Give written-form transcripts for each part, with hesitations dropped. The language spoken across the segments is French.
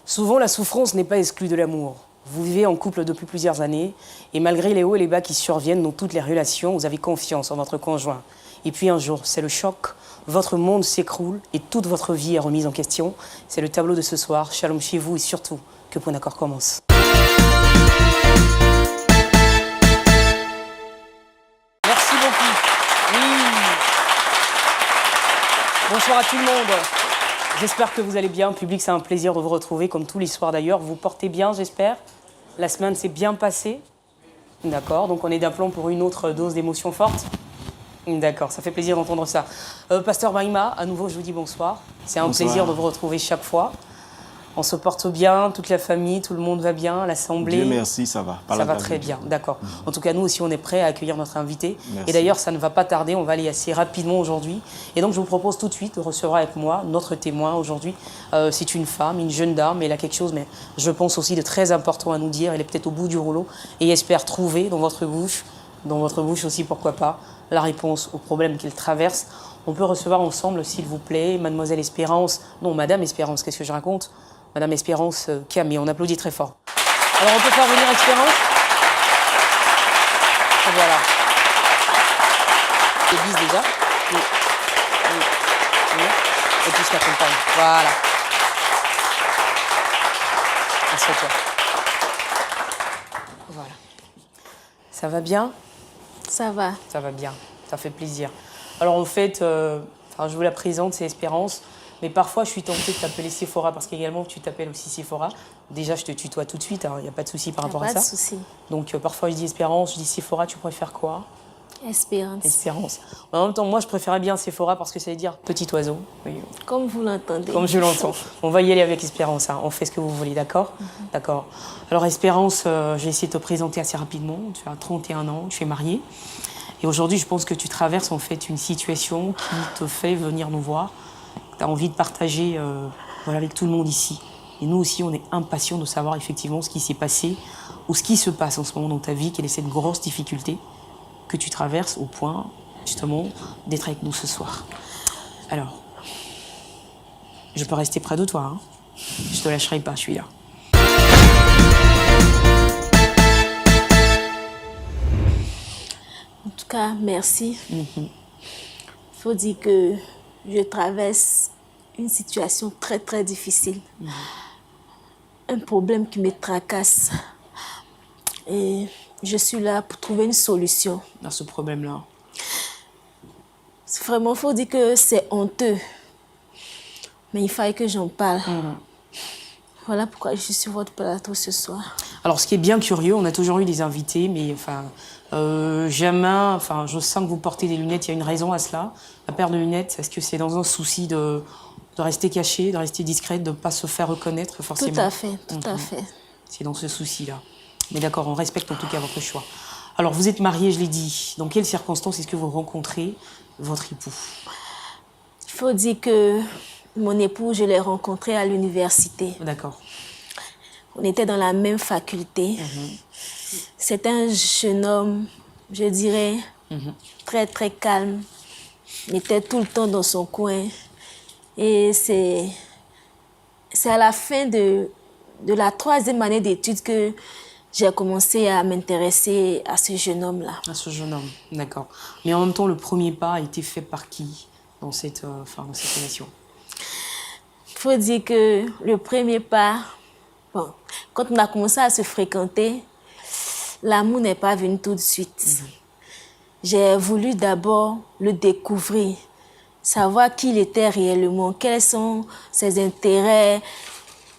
Souvent, la souffrance n'est pas exclue de l'amour. Vous vivez en couple depuis plusieurs années et malgré les hauts et les bas qui surviennent dans toutes les relations, vous avez confiance en votre conjoint. Et puis un jour, c'est le choc, votre monde s'écroule et toute votre vie est remise en question. C'est le tableau de ce soir. Shalom chez vous et surtout, que Point d'accord commence. Merci beaucoup. Oui. Bonsoir à tout le monde. J'espère que vous allez bien. Public, c'est un plaisir de vous retrouver, comme tous les soirs d'ailleurs. Vous portez bien, j'espère. La semaine s'est bien passée. D'accord, donc on est d'aplomb pour une autre dose d'émotions fortes. D'accord, ça fait plaisir d'entendre ça. Pasteur Maïma, à nouveau, je vous dis bonsoir. C'est un plaisir de vous retrouver chaque fois. On se porte bien, toute la famille, tout le monde va bien, l'assemblée. Dieu merci, ça va. Ça va très bien, d'accord. En tout cas, nous aussi, on est prêts à accueillir notre invité. Merci. Et d'ailleurs, ça ne va pas tarder, on va aller assez rapidement aujourd'hui. Et donc, je vous propose tout de suite de recevoir avec moi notre témoin aujourd'hui. C'est une femme, une jeune dame, elle a quelque chose, mais je pense aussi de très important à nous dire. Elle est peut-être au bout du rouleau et espère trouver dans votre bouche aussi, pourquoi pas, la réponse au problème qu'elle traverse. On peut recevoir ensemble, s'il vous plaît, Mademoiselle Espérance, non, Madame Espérance, qu'est-ce que je raconte? Madame Espérance Camé, on applaudit très fort. Alors on peut faire venir Espérance. Et voilà. L'église déjà. Oui. Oui. Oui. Et puis je t'accompagne. Voilà. Assieds-toi. Voilà. Ça va bien? Ça va. Ça va bien. Ça fait plaisir. Alors en fait, je vous la présente, c'est Espérance. Mais parfois, je suis tentée de t'appeler Sephora parce qu'également, tu t'appelles aussi Sephora. Déjà, je te tutoie tout de suite, il n'y a pas de souci par rapport à ça. Pas de souci. Donc, parfois, je dis Espérance, je dis Sephora, tu préfères quoi? Espérance. Espérance. En même temps, moi, je préférais bien Sephora parce que ça veut dire petit oiseau. Oui. Comme vous l'entendez. Comme je l'entends. On va y aller avec Espérance, hein. On fait ce que vous voulez, d'accord? D'accord. Alors, Espérance, j'ai essayé de te présenter assez rapidement. Tu as 31 ans, tu es mariée. Et aujourd'hui, je pense que tu traverses en fait une situation qui te fait venir nous voir. Tu as envie de partager avec tout le monde ici. Et nous aussi, on est impatients de savoir effectivement ce qui s'est passé ou ce qui se passe en ce moment dans ta vie, quelle est cette grosse difficulté que tu traverses au point, justement, d'être avec nous ce soir. Alors, je peux rester près de toi, hein. Je te lâcherai pas, je suis là. En tout cas, merci. Faut dire que je traverse une situation très, très difficile. Un problème qui me tracasse. Et je suis là pour trouver une solution. Dans ce problème-là. Vraiment, faut dire que c'est honteux. Mais il fallait que j'en parle. Voilà pourquoi je suis sur votre plateau ce soir. Alors, ce qui est bien curieux, on a toujours eu des invités, mais jamais, je sens que vous portez des lunettes, il y a une raison à cela. La paire de lunettes, est-ce que c'est dans un souci de rester cachée, de rester discrète, de ne pas se faire reconnaître forcément? Tout à fait, tout à fait. C'est dans ce souci-là. Mais d'accord, on respecte en tout cas votre choix. Alors, vous êtes mariée, je l'ai dit. Dans quelles circonstances est-ce que vous rencontrez votre époux? Il faut dire que mon époux, je l'ai rencontré à l'université. D'accord. On était dans la même faculté. C'est un jeune homme, je dirais, très, très calme. Il était tout le temps dans son coin. Et c'est à la fin de la 3e année d'études que j'ai commencé à m'intéresser à ce jeune homme-là. À ce jeune homme, d'accord. Mais en même temps, le premier pas a été fait par qui dans cette relation? Il faut dire que le premier pas, quand on a commencé à se fréquenter, l'amour n'est pas venu tout de suite. J'ai voulu d'abord le découvrir, savoir qui il était réellement, quels sont ses intérêts,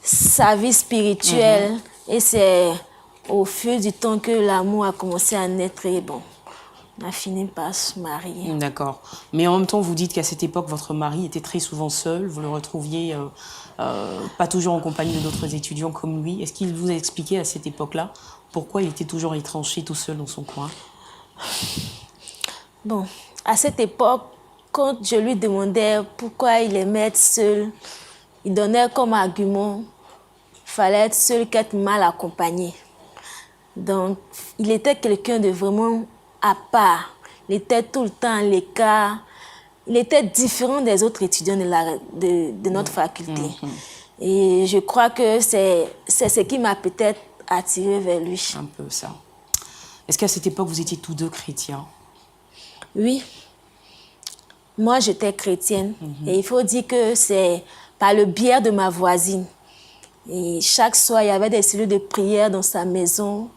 sa vie spirituelle. Et c'est au fil du temps que l'amour a commencé à naître et on a fini par se marier. D'accord. Mais en même temps, vous dites qu'à cette époque, votre mari était très souvent seul. Vous le retrouviez pas toujours en compagnie d'autres étudiants comme lui. Est-ce qu'il vous a expliqué à cette époque-là pourquoi il était toujours étranché tout seul dans son coin? Bon, à cette époque, quand je lui demandais pourquoi il aimait être seul, il donnait comme argument qu'il fallait être seul qu'être mal accompagné. Donc, il était quelqu'un de vraiment à part. Il était tout le temps à l'écart. Il était différent des autres étudiants de notre faculté. Et je crois que c'est ce qui m'a peut-être attirée vers lui. Un peu ça. Est-ce qu'à cette époque, vous étiez tous deux chrétiens? Oui. Moi, j'étais chrétienne. Et il faut dire que c'est par le biais de ma voisine. Et chaque soir, il y avait des cellules de prière dans sa maison.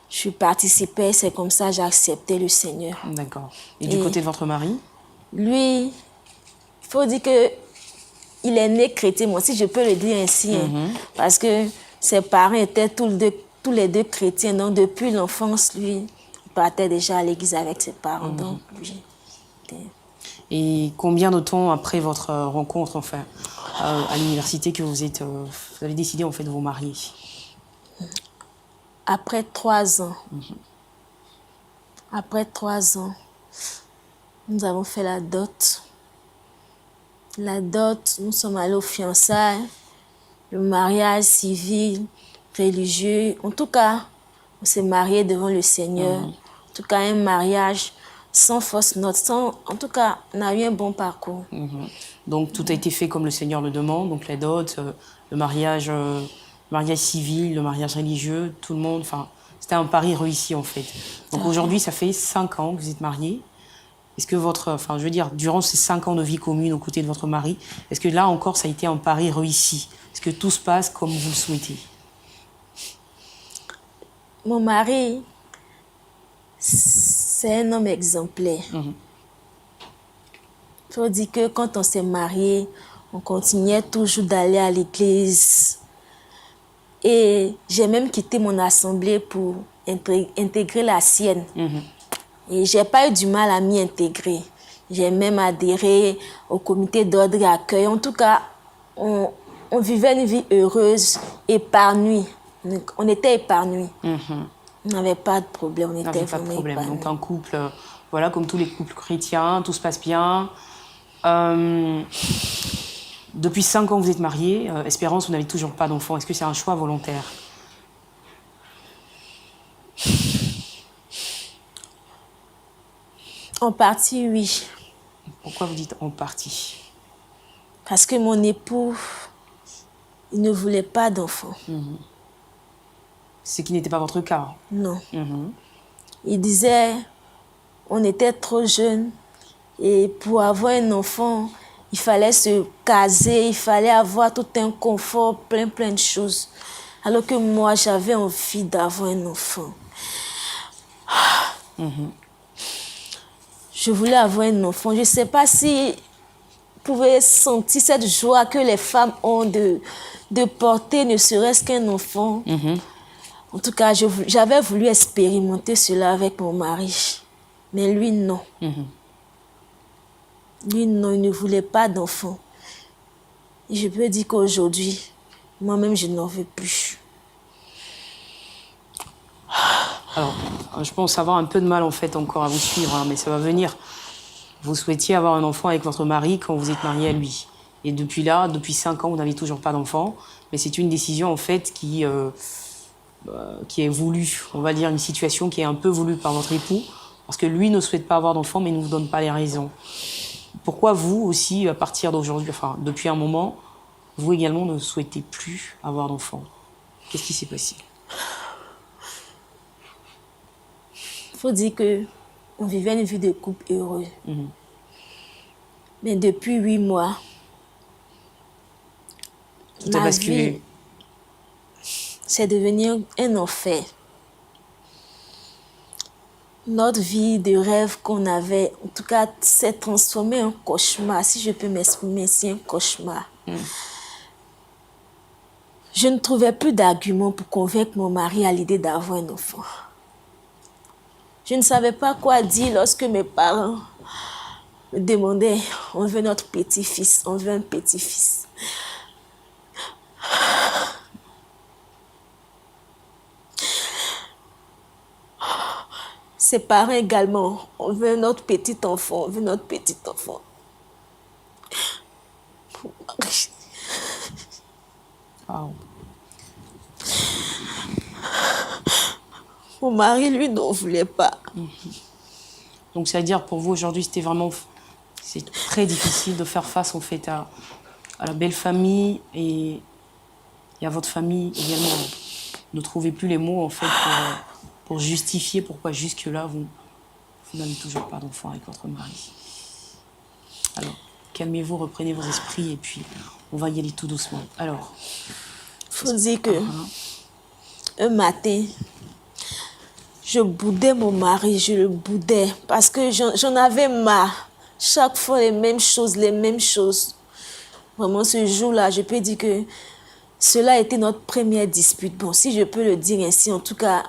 Je participais, c'est comme ça que j'ai accepté le Seigneur. D'accord. Et du côté de votre mari? Lui, il faut dire que il est né chrétien, moi aussi je peux le dire ainsi, parce que ses parents étaient tous les deux chrétiens. Donc depuis l'enfance, lui, il partait déjà à l'église avec ses parents. Donc, lui, et combien de temps après votre rencontre, enfin, à l'université, que vous avez décidé en fait de vous marier? Après 3 ans. Après 3 ans, nous avons fait la dot. La dot, nous sommes allés aux fiançailles, le mariage civil, religieux. En tout cas, on s'est mariés devant le Seigneur. En tout cas, un mariage sans fausse note. En tout cas, on a eu un bon parcours. Donc, tout a été fait comme le Seigneur le demande. Donc, la dot, le mariage civil, le mariage religieux, tout le monde. Enfin, c'était un pari réussi, en fait. Donc, aujourd'hui, ça fait 5 ans que vous êtes mariés. Est-ce que je veux dire, durant ces 5 ans de vie commune aux côtés de votre mari, est-ce que là encore, ça a été un pari réussi? Est-ce que tout se passe comme vous le souhaitez? Mon mari, c'est un homme exemplaire. Il faut dire que quand on s'est mariés, on continuait toujours d'aller à l'église. Et j'ai même quitté mon assemblée pour intégrer la sienne. Et j'ai pas eu du mal à m'y intégrer. J'ai même adhéré au comité d'ordre et accueil. En tout cas, on vivait une vie heureuse, épanouie. On était épanouis. On n'avait pas de problème, on était pas de vraiment problème. épanouis. Donc un couple, voilà, comme tous les couples chrétiens, tout se passe bien. Depuis 5 ans que vous êtes mariés, Espérance, vous n'avez toujours pas d'enfant. Est-ce que c'est un choix volontaire? En partie, oui. Pourquoi vous dites en partie? Parce que mon époux, il ne voulait pas d'enfant. Ce qui n'était pas votre cas. Non. Il disait, on était trop jeunes et pour avoir un enfant, il fallait se caser, il fallait avoir tout un confort, plein de choses. Alors que moi, j'avais envie d'avoir un enfant. Je voulais avoir un enfant. Je ne sais pas si vous pouvez sentir cette joie que les femmes ont de porter ne serait-ce qu'un enfant. En tout cas, j'avais voulu expérimenter cela avec mon mari. Mais lui, non. Lui, non, il ne voulait pas d'enfant. Et je peux dire qu'aujourd'hui, moi-même, je n'en veux plus. Alors, je pense avoir un peu de mal, en fait, encore à vous suivre, hein, mais ça va venir. Vous souhaitiez avoir un enfant avec votre mari quand vous êtes marié à lui. Et depuis 5 ans, vous n'avez toujours pas d'enfant. Mais c'est une décision, en fait, qui est voulue. On va dire une situation qui est un peu voulue par votre époux. Parce que lui ne souhaite pas avoir d'enfant, mais ne vous donne pas les raisons. Pourquoi vous aussi, à partir d'aujourd'hui, enfin, depuis un moment, vous également ne souhaitez plus avoir d'enfant? Qu'est-ce qui s'est passé? Il faut dire qu'on vivait une vie de couple heureux. Mais depuis 8 mois, Tout a basculé. C'est devenu un enfer. Notre vie de rêve qu'on avait, en tout cas, s'est transformée en cauchemar, si je peux m'exprimer, c'est un cauchemar. Je ne trouvais plus d'arguments pour convaincre mon mari à l'idée d'avoir un enfant. Je ne savais pas quoi dire lorsque mes parents me demandaient, on veut notre petit-fils, on veut un petit-fils. Ses parents également, on veut notre petit enfant, on veut notre petit enfant. Wow. Mon mari, lui, n'en voulait pas. Donc, c'est-à-dire, pour vous, aujourd'hui, c'est très difficile de faire face, en fait, à la belle famille et à votre famille également. Ne trouvez plus les mots en fait pour justifier pourquoi jusque-là vous n'avez toujours pas d'enfant avec votre mari. Alors, calmez-vous, reprenez vos esprits et puis on va y aller tout doucement. Alors, faut dire que un matin, je boudais mon mari, je le boudais parce que j'en avais marre. Chaque fois les mêmes choses, les mêmes choses. Vraiment, ce jour-là, je peux dire que cela a été notre première dispute. Bon, si je peux le dire ainsi, en tout cas.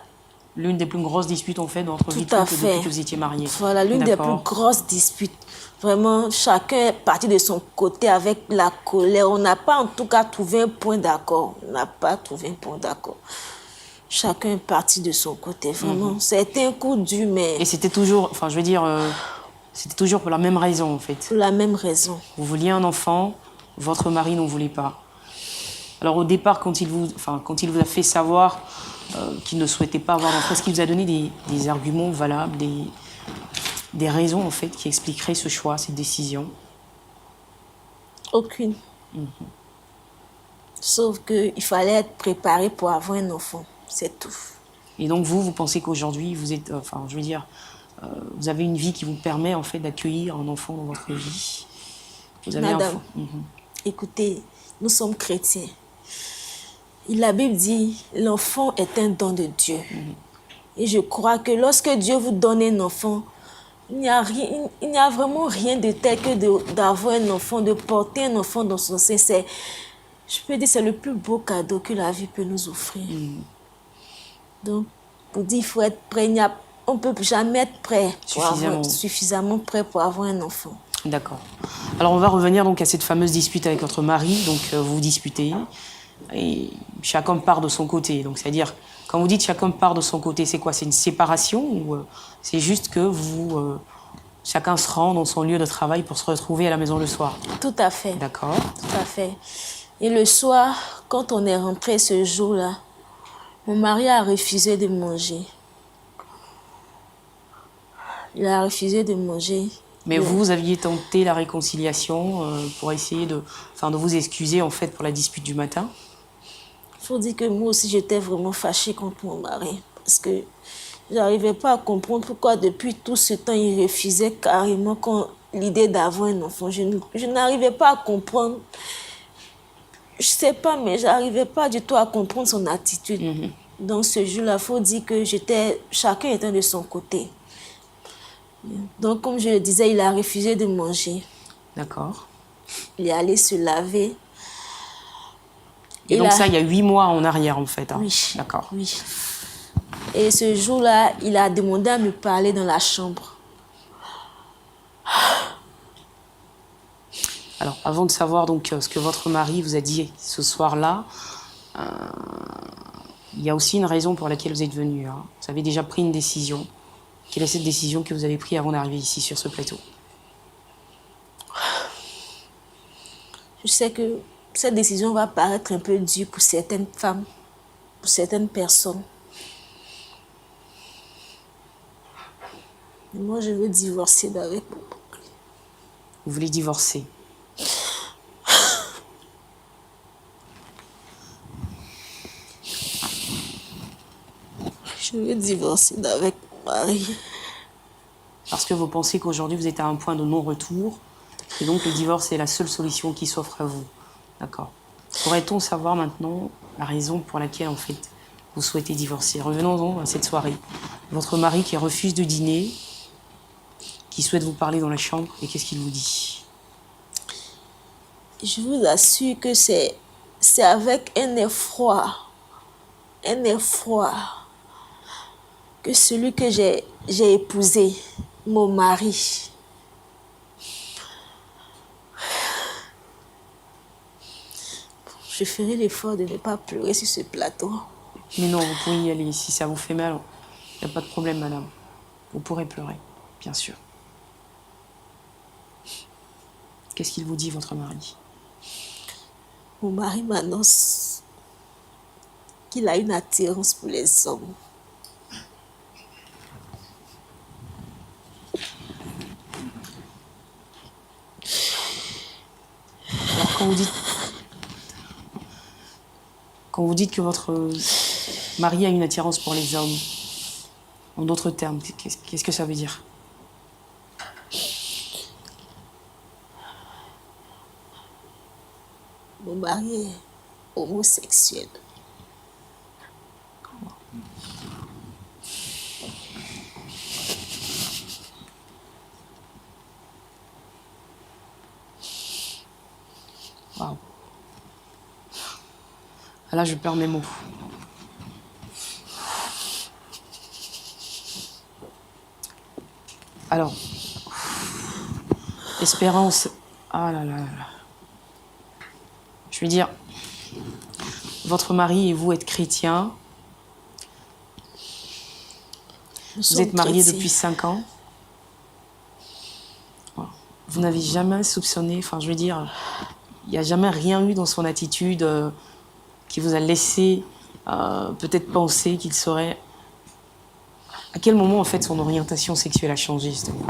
L'une des plus grosses disputes en fait dans votre vie de couple depuis que vous étiez mariés. Voilà, l'une des plus grosses disputes. Vraiment, chacun est parti de son côté avec la colère. On n'a pas en tout cas trouvé un point d'accord. On n'a pas trouvé un point d'accord. Chacun est parti de son côté, vraiment. C'était un coup dur, mais... Et c'était toujours, enfin je veux dire, c'était toujours pour la même raison en fait. Pour la même raison. Vous vouliez un enfant, votre mari n'en voulait pas. Alors au départ, quand il vous a fait savoir qu'il ne souhaitait pas avoir d'enfant, est-ce qu'il vous a donné des arguments valables, des raisons en fait qui expliqueraient ce choix, cette décision? Aucune. Sauf qu'il fallait être préparé pour avoir un enfant, c'est tout. Et donc vous pensez qu'aujourd'hui, vous êtes, je veux dire, vous avez une vie qui vous permet en fait d'accueillir un enfant dans votre vie. Vous avez Madame, écoutez, nous sommes chrétiens. Et la Bible dit, l'enfant est un don de Dieu. Et je crois que lorsque Dieu vous donne un enfant, il n'y a vraiment rien de tel que d'avoir un enfant, de porter un enfant dans son sein. Je peux dire, c'est le plus beau cadeau que la vie peut nous offrir. Donc, pour dire, il faut être prêt. On ne peut jamais être prêt, suffisamment prêt pour avoir un enfant. D'accord. Alors, on va revenir donc à cette fameuse dispute avec votre mari. Donc, vous vous disputez et chacun part de son côté. Donc, c'est-à-dire, quand vous dites chacun part de son côté, c'est quoi? C'est une séparation ou c'est juste que chacun se rend dans son lieu de travail pour se retrouver à la maison le soir? Tout à fait. D'accord. Tout à fait. Et le soir, quand on est rentré ce jour-là, mon mari a refusé de manger. Il a refusé de manger. Mais vous aviez tenté la réconciliation pour essayer de vous excuser en fait pour la dispute du matin? Il faut dire que moi aussi j'étais vraiment fâchée contre mon mari parce que je n'arrivais pas à comprendre pourquoi depuis tout ce temps il refusait carrément l'idée d'avoir un enfant. Je n'arrivais pas à comprendre. Je ne sais pas, mais je n'arrivais pas du tout à comprendre son attitude. Donc ce jour-là, il faut dire que chacun était de son côté. Donc comme je le disais, il a refusé de manger. D'accord. Il est allé se laver. Et donc ça, il y a 8 mois en arrière, en fait. Hein. Oui. D'accord. Oui. Et ce jour-là, il a demandé à me parler dans la chambre. Alors, avant de savoir donc ce que votre mari vous a dit ce soir-là, il y a aussi une raison pour laquelle vous êtes venu. Hein. Vous avez déjà pris une décision. Quelle est cette décision que vous avez prise avant d'arriver ici, sur ce plateau? Je sais que cette décision va paraître un peu dure pour certaines femmes, pour certaines personnes. Mais moi, je veux divorcer d'avec mon mari. Vous voulez divorcer? Je veux divorcer d'avec mon mari. Parce que vous pensez qu'aujourd'hui, vous êtes à un point de non-retour, et donc le divorce est la seule solution qui s'offre à vous. D'accord. Pourrait-on savoir maintenant la raison pour laquelle, en fait, vous souhaitez divorcer? Revenons-en à cette soirée. Votre mari qui refuse de dîner, qui souhaite vous parler dans la chambre, et qu'est-ce qu'il vous dit? Je vous assure que c'est avec un effroi, que celui que j'ai épousé, mon mari, je ferai l'effort de ne pas pleurer sur ce plateau. Mais non, vous pouvez y aller. Si ça vous fait mal, il n'y a pas de problème, madame. Vous pourrez pleurer, bien sûr. Qu'est-ce qu'il vous dit, votre mari? Mon mari m'annonce qu'il a une attirance pour les hommes. quand vous dites que votre mari a une attirance pour les hommes, en d'autres termes, qu'est-ce que ça veut dire? Mon mari est homosexuel. Waouh. Là, je perds mes mots. Alors, Espérance, ah là là là. Je veux dire, votre mari et vous êtes chrétiens. Vous êtes mariés depuis 5 ans. Voilà. Vous n'avez jamais soupçonné, enfin je veux dire, il n'y a jamais rien eu dans son attitude qui vous a laissé peut-être penser qu'il serait... À quel moment en fait son orientation sexuelle a changé justement?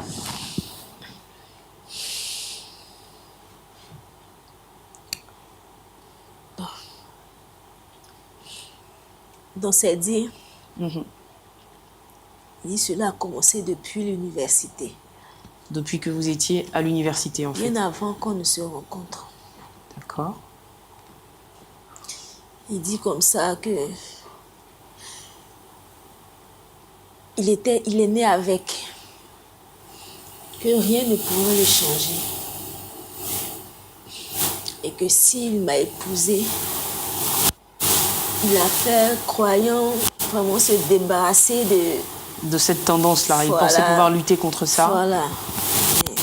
Dans ses dires, il dit cela a commencé depuis l'université. Depuis que vous étiez à l'université en fait? Bien avant qu'on ne se rencontre. D'accord. Il dit comme ça que il est né avec, que rien ne pouvait le changer. Et que s'il m'a épousée, il a fait croyant vraiment se débarrasser de cette tendance-là. Il Voilà. pensait pouvoir lutter contre ça. Voilà.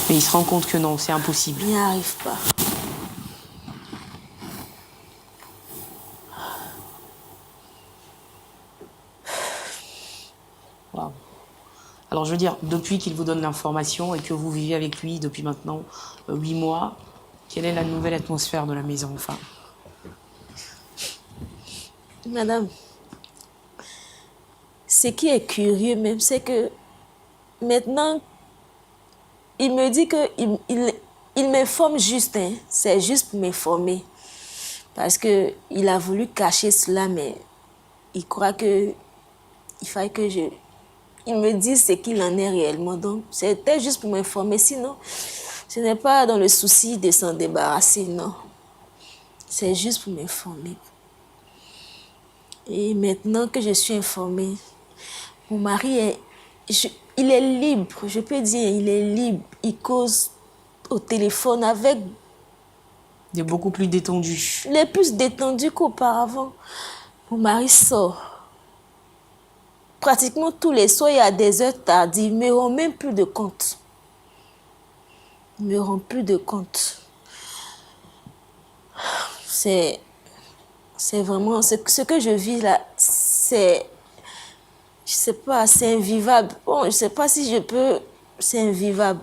Mais il se rend compte que non, c'est impossible. Il n'y arrive pas. Wow. Alors je veux dire, depuis qu'il vous donne l'information et que vous vivez avec lui depuis maintenant 8 mois, quelle est la nouvelle atmosphère de la maison enfin? Madame, ce qui est curieux même, c'est que maintenant, il me dit qu'il m'informe juste, hein. C'est juste pour m'informer. Parce qu'il a voulu cacher cela, mais il croit qu'il fallait que il me dise ce qu'il en est réellement. Donc, c'était juste pour m'informer. Sinon, ce n'est pas dans le souci de s'en débarrasser, non. C'est juste pour m'informer. Et maintenant que je suis informée, mon mari il est libre, je peux dire, il est libre. Il cause au téléphone avec... Il est beaucoup plus détendu. Il est plus détendu qu'auparavant. Mon mari sort. Pratiquement tous les soirs, il y a des heures tardives. Il ne me rend même plus de compte. Il ne me rend plus de compte. C'est vraiment... Ce que je vis là, c'est... Je ne sais pas, c'est invivable. Bon, je ne sais pas si je peux... C'est invivable.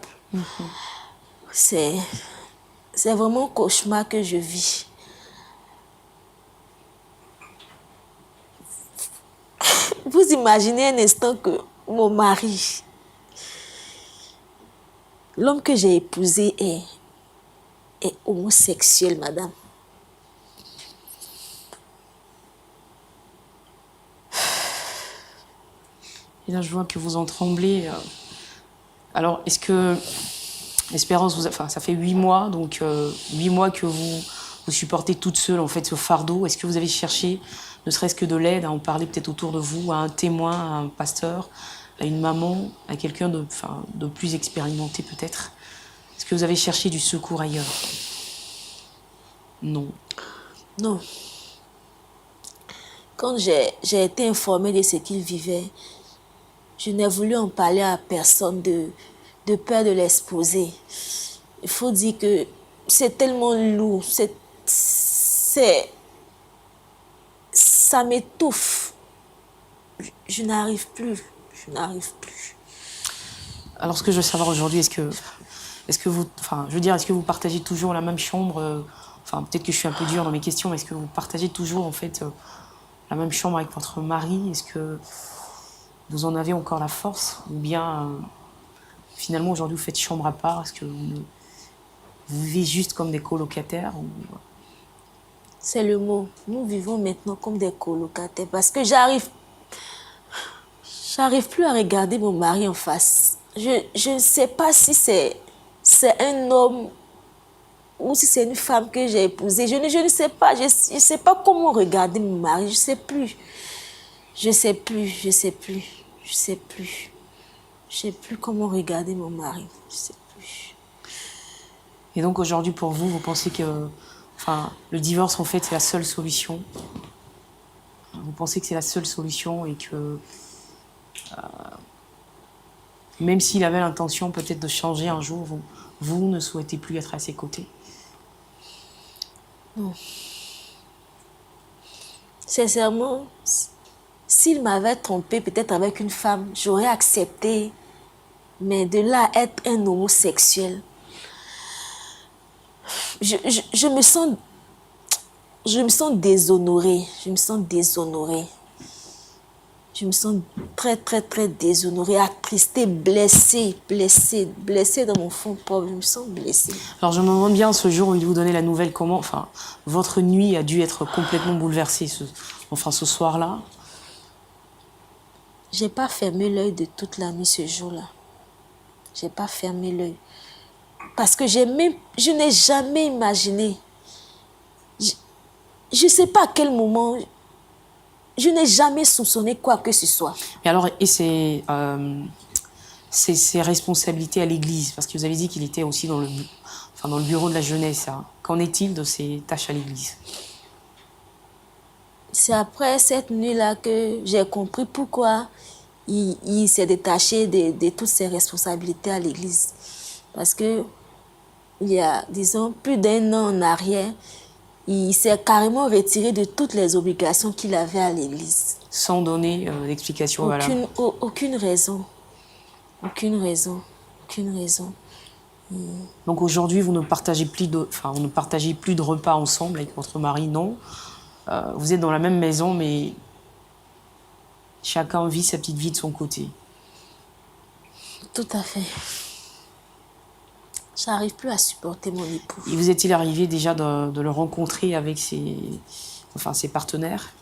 C'est vraiment un cauchemar que je vis. Vous imaginez un instant que mon mari, l'homme que j'ai épousé est homosexuel, madame. Et là, je vois que vous en tremblez. Alors, est-ce que... Espérance, enfin, ça fait 8 mois, donc 8 mois que vous supportez toute seule, en fait, ce fardeau. Est-ce que vous avez cherché, ne serait-ce que de l'aide, à en parler peut-être autour de vous, à un témoin, à un pasteur, à une maman, à quelqu'un de plus expérimenté peut-être? Est-ce que vous avez cherché du secours ailleurs? Non. Non. Quand j'ai été informée de ce qu'il vivait, je n'ai voulu en parler à personne de peur de l'exposer. Il faut dire que c'est tellement lourd, ça m'étouffe. Je n'arrive plus, je n'arrive plus. Alors, ce que je veux savoir aujourd'hui, est-ce que vous, enfin, je veux dire, est-ce que vous partagez toujours la même chambre? Enfin, peut-être que je suis un peu dure dans mes questions, mais est-ce que vous partagez toujours, en fait, la même chambre avec votre mari? Est-ce que vous en avez encore la force? Ou bien, finalement, aujourd'hui, vous faites chambre à part? Est-ce que vous Vous vivez juste comme des colocataires ou... C'est le mot. Nous vivons maintenant comme des colocataires parce que j'arrive plus à regarder mon mari en face. Je ne sais pas si c'est un homme ou si c'est une femme que j'ai épousée. Je ne sais pas. Je sais pas comment regarder mon mari. Je sais plus. Je sais plus. Je sais plus. Je sais plus. Je sais plus comment regarder mon mari. Je sais plus. Et donc aujourd'hui, pour vous, vous pensez que le divorce, en fait, c'est la seule solution? Vous pensez que c'est la seule solution et que même s'il avait l'intention peut-être de changer un jour, vous ne souhaitez plus être à ses côtés? Non. Sincèrement, s'il m'avait trompé peut-être avec une femme, j'aurais accepté. Mais de là à être un homosexuel, je me sens déshonorée. Je me sens déshonorée. Je me sens très, très, très déshonorée, attristée, blessée dans mon fond propre. Je me sens blessée. Alors je me demande bien, ce jour où il vous donnait la nouvelle, comment... votre nuit a dû être complètement bouleversée, ce soir-là. J'ai pas fermé l'œil de toute la nuit ce jour-là. J'ai pas fermé l'œil. Parce que je n'ai jamais imaginé. Je sais pas à quel moment... Je n'ai jamais soupçonné quoi que ce soit. Et alors, ses responsabilités à l'église, parce que vous avez dit qu'il était aussi dans le bureau de la jeunesse. Hein. Qu'en est-il de ses tâches à l'église? C'est après cette nuit-là que j'ai compris pourquoi il s'est détaché de toutes ses responsabilités à l'église. Parce que il y a, disons, plus d'1 an en arrière, il s'est carrément retiré de toutes les obligations qu'il avait à l'église. Sans donner d'explication valable. Aucune raison. Aucune raison. Aucune raison. Donc aujourd'hui, vous ne partagez plus de repas ensemble avec votre mari, non. Vous êtes dans la même maison, mais chacun vit sa petite vie de son côté. Tout à fait. J'arrive plus à supporter mon époux. Et vous est-il arrivé déjà de le rencontrer avec ses partenaires?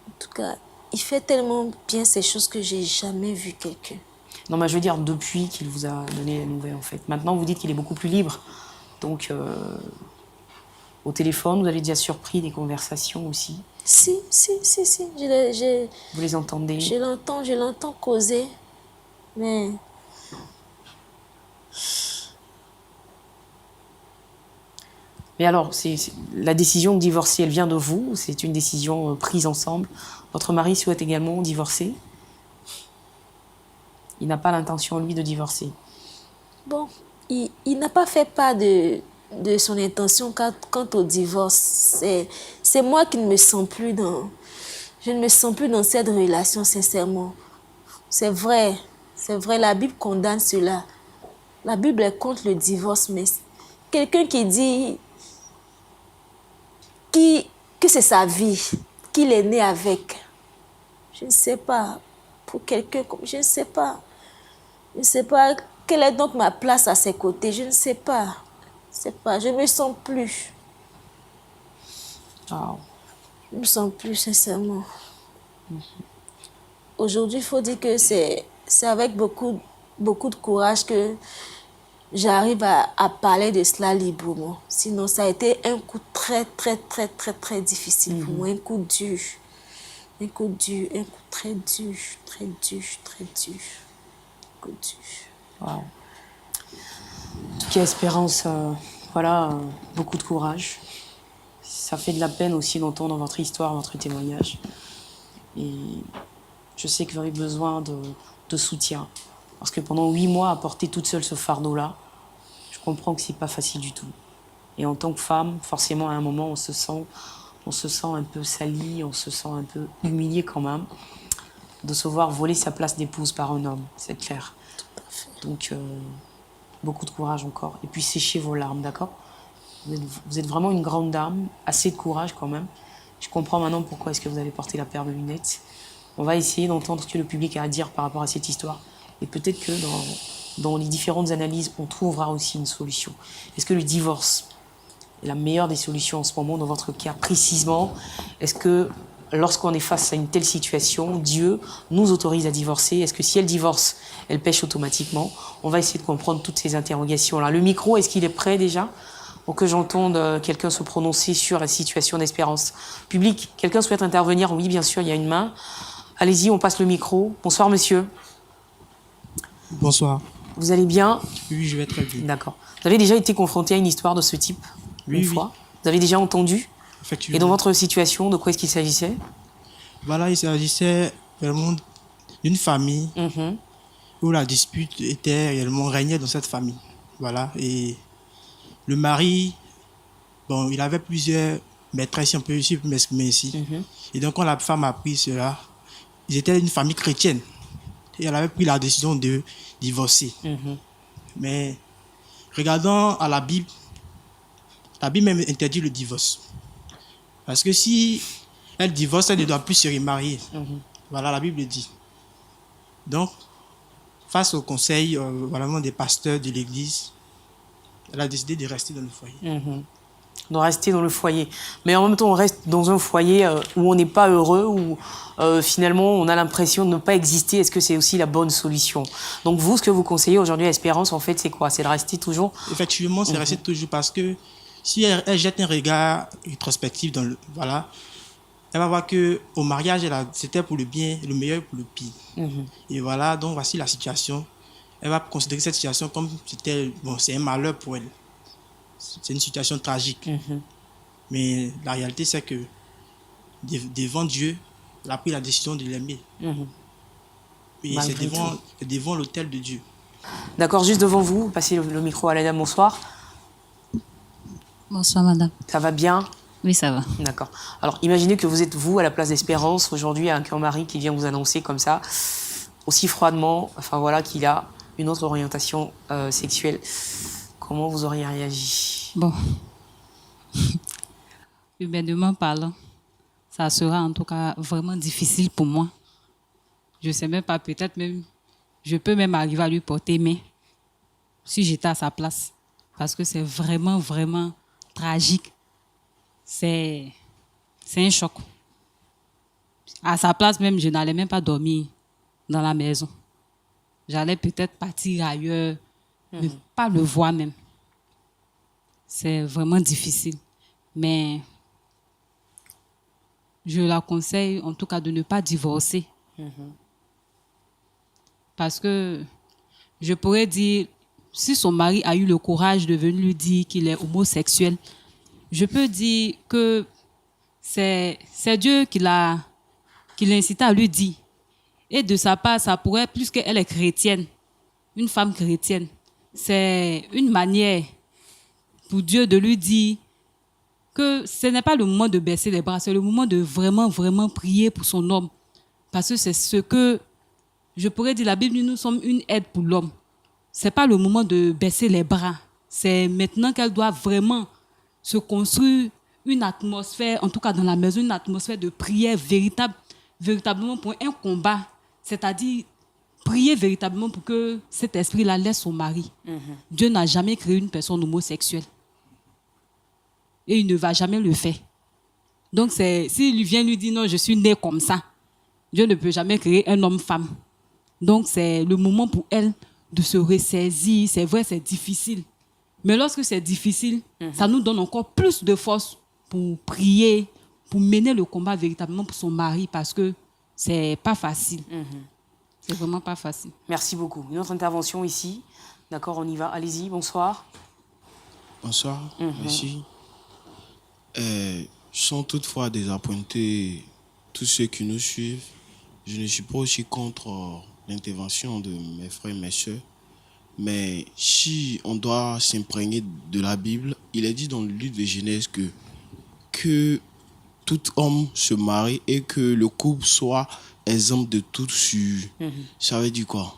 En tout cas, il fait tellement bien ces choses que j'ai jamais vu quelqu'un. Non, mais je veux dire, depuis qu'il vous a donné la nouvelle, en fait. Maintenant, vous dites qu'il est beaucoup plus libre. Donc, au téléphone, vous avez déjà surpris des conversations aussi? Si. Vous les entendez? Je l'entends causer, mais... Mais alors, la décision de divorcer, elle vient de vous? C'est une décision prise ensemble? Votre mari souhaite également divorcer? Il n'a pas l'intention, lui, de divorcer? Bon, il n'a pas fait part de son intention quant au divorce. C'est moi qui ne me sens plus dans... Je ne me sens plus dans cette relation, sincèrement. C'est vrai, la Bible condamne cela. La Bible est contre le divorce, mais quelqu'un qui dit que c'est sa vie, qu'il est né avec, je ne sais pas, pour quelqu'un comme... Je ne sais pas quelle est donc ma place à ses côtés, je ne sais pas. Je ne me sens plus. Wow. Je ne me sens plus, sincèrement. Aujourd'hui, il faut dire que c'est avec beaucoup de courage que j'arrive à parler de cela librement. Sinon, ça a été un coup très, très, très, très, très difficile pour moi. Un coup dur. Un coup très dur, très dur, très dur. Un coup dur. Wow. En tout cas, Espérance, beaucoup de courage. Ça fait de la peine aussi d'entendre votre histoire, votre témoignage. Et je sais que vous avez besoin de soutien. Parce que pendant 8 mois, à porter toute seule ce fardeau-là, je comprends que c'est pas facile du tout. Et en tant que femme, forcément, à un moment, on se sent un peu sali, on se sent un peu humilié quand même, de se voir voler sa place d'épouse par un homme, c'est clair. Donc, beaucoup de courage encore. Et puis, séchez vos larmes, d'accord? Vous êtes vraiment une grande dame, assez de courage quand même. Je comprends maintenant pourquoi est-ce que vous avez porté la paire de lunettes. On va essayer d'entendre ce que le public a à dire par rapport à cette histoire. Et peut-être que dans les différentes analyses, on trouvera aussi une solution. Est-ce que le divorce est la meilleure des solutions en ce moment, dans votre cas précisément? Est-ce que lorsqu'on est face à une telle situation, Dieu nous autorise à divorcer? Est-ce que si elle divorce, elle pêche automatiquement? On va essayer de comprendre toutes ces interrogations-là. Le micro, est-ce qu'il est prêt déjà pour que j'entende quelqu'un se prononcer sur la situation d'Espérance? Public, quelqu'un souhaite intervenir? Oui, bien sûr, il y a une main. Allez-y, on passe le micro. Bonsoir, monsieur. Bonsoir. Vous allez bien? Oui, je vais très bien. D'accord. Vous avez déjà été confronté à une histoire de ce type une fois? Vous avez déjà entendu? Effectivement. Et dans votre situation, de quoi est-ce qu'il s'agissait? Voilà, il s'agissait vraiment d'une famille où la dispute était réellement régnait dans cette famille. Voilà, et le mari, bon, il avait plusieurs maîtresses, un peu ici, mais ici. Et donc, quand la femme a pris cela, ils étaient une famille chrétienne. Et elle avait pris la décision de divorcer. Mais regardant à la Bible même interdit le divorce. Parce que si elle divorce, elle ne doit plus se remarier. Voilà, la Bible dit. Donc, face au conseil vraiment des pasteurs de l'église, elle a décidé de rester dans le foyer. De rester dans le foyer. Mais en même temps, on reste dans un foyer où on n'est pas heureux, où finalement on a l'impression de ne pas exister. Est-ce que c'est aussi la bonne solution? Donc vous, ce que vous conseillez aujourd'hui à Espérance, en fait, c'est quoi? C'est de rester toujours? Effectivement, c'est rester toujours, parce que si elle jette un regard rétrospectif dans voilà, elle va voir que au mariage, c'était pour le bien, le meilleur pour le pire. Et voilà, donc voici la situation. Elle va considérer cette situation comme c'est un malheur pour elle. C'est une situation tragique. Mais la réalité, c'est que devant Dieu, elle a pris la décision de l'aimer. Et c'est devant l'autel de Dieu. D'accord, juste devant vous, passez le micro à la dame, bonsoir. Bonsoir, madame. Ça va bien? Oui, ça va. D'accord. Alors, imaginez que vous êtes, vous, à la place d'Espérance, aujourd'hui, avec un mari qui vient vous annoncer comme ça, aussi froidement, enfin voilà, qu'il a une autre orientation sexuelle. Comment vous auriez réagi? Bon. Humainement parlant, ça sera en tout cas vraiment difficile pour moi. Je ne sais même pas, peut-être même, je peux même arriver à lui porter main si j'étais à sa place. Parce que c'est vraiment, vraiment tragique. C'est un choc. À sa place même, je n'allais même pas dormir dans la maison. J'allais peut-être partir ailleurs, ne pas le voir même. C'est vraiment difficile. Mais je la conseille en tout cas de ne pas divorcer. Parce que je pourrais dire, si son mari a eu le courage de venir lui dire qu'il est homosexuel, je peux dire que c'est Dieu qui l'a incité à lui dire. Et de sa part, ça pourrait, puisqu'elle est chrétienne, une femme chrétienne, c'est une manière pour Dieu de lui dire que ce n'est pas le moment de baisser les bras, c'est le moment de vraiment, vraiment prier pour son homme. Parce que c'est ce que, je pourrais dire, la Bible dit, nous sommes une aide pour l'homme. Ce n'est pas le moment de baisser les bras. C'est maintenant qu'elle doit vraiment se construire une atmosphère, en tout cas dans la maison, une atmosphère de prière véritablement pour un combat. C'est-à-dire prier véritablement pour que cet esprit-là laisse son mari. Dieu n'a jamais créé une personne homosexuelle. Et il ne va jamais le faire. Donc, s'il lui vient lui dire non, je suis né comme ça, Dieu ne peut jamais créer un homme-femme. Donc, c'est le moment pour elle de se ressaisir. C'est vrai, c'est difficile. Mais lorsque c'est difficile, ça nous donne encore plus de force pour prier, pour mener le combat véritablement pour son mari, parce que c'est pas facile. C'est vraiment pas facile. Merci beaucoup. Une autre intervention ici. D'accord, on y va. Allez-y, bonsoir. Bonsoir, merci. Sans toutefois désappointer tous ceux qui nous suivent, je ne suis pas aussi contre l'intervention de mes frères et mes sœurs. Mais si on doit s'imprégner de la Bible, il est dit dans le livre de Genèse que tout homme se marie et que le couple soit exemple de toute usure. Ça veut dire quoi?